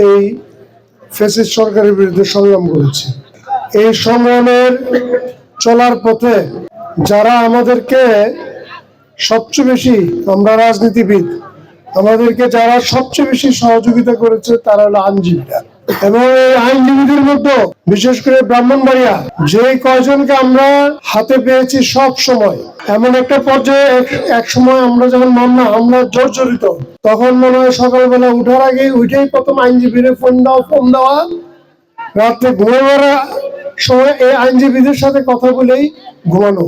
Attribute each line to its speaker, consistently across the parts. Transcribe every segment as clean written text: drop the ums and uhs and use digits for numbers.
Speaker 1: এই ফ্যাসিস্ট সরকারের বিরুদ্ধে সংগ্রাম করেছি। এই সংগ্রামের চলার পথে যারা আমাদেরকে সবচেয়ে বেশি, আমরা রাজনীতিবিদ, আমাদেরকে যারা সবচেয়ে বেশি সহযোগিতা করেছে তারা হলো আইনজীবীরা। এবং এই আইনজীবীদের মধ্যে বিশেষ করে ব্রাহ্মণবাড়িয়া যে কয়জনকে আমরা হাতে পেয়েছি সব সময়, এমন একটা পর্যায়ে এক সময় আমরা যখন আমরা জর্জরিত, তখন মনে হয় সকালবেলা উঠার আগে উঠেই প্রথম আইনজীবীরা ফোন দেওয়া, রাত্রে ঘুমাবার সময় এই আইনজীবীদের সাথে কথা বলেই ঘুমানো,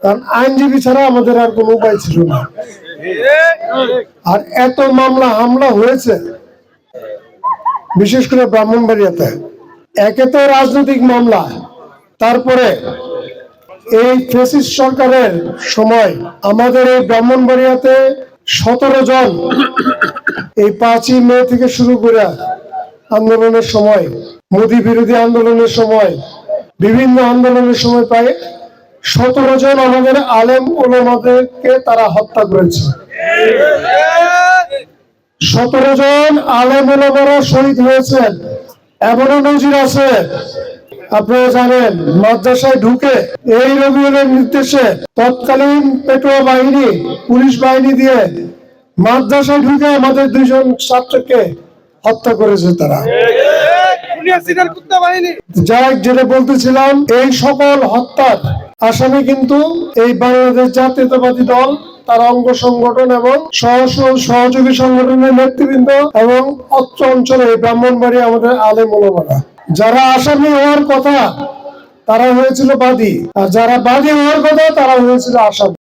Speaker 1: কারণ আইনজীবী ছাড়া আমাদের আর কোনো উপায় ছিল না। আর এত মামলা হামলা হয়েছে বিশেষ করে ব্রাহ্মণবাড়িয়াতে, একে তো রাজনৈতিক মামলা, তারপরে এই ফ্যাসিস্ট সরকারের সময় আমাদের এই ব্রাহ্মণবাড়িয়াতে 17 জন এই 5ই মে থেকে শুরু করে আন্দোলনের সময়, মোদী বিরোধী আন্দোলনের সময়, বিভিন্ন আন্দোলনের সময় প্রায় 17 জন আমাদের আলেম ওলামাদেরকে তারা হত্যা করেছে। 17 জন আলেম ওলামারা শহীদ হয়েছেন। এমনও নজির আছে, আপনারা জানেন, মাদ্রাসায় ঢুকে এই রবিউলের নির্দেশে তৎকালীন পেটোয়া বাহিনী, পুলিশ বাহিনী দিয়ে মাদ্রাসায় ঢুকে আমাদের 2 জন ছাত্রকে হত্যা করেছে তারা। যেটা বলতেছিলাম, এই সকল হত্যার আসামি কিন্তু এই বাংলাদেশ জাতীয়তাবাদী দল, তার অঙ্গ সংগঠন এবং সহযোগী সংগঠনের নেতৃবৃন্দ এবং অত্র অঞ্চলে ব্রাহ্মণবাড়ি আমাদের আলেম ওলামারা। যারা আসামি হওয়ার কথা তারা হয়েছিল বাদী, আর যারা বাদী হওয়ার কথা তারা হয়েছিল আসামি।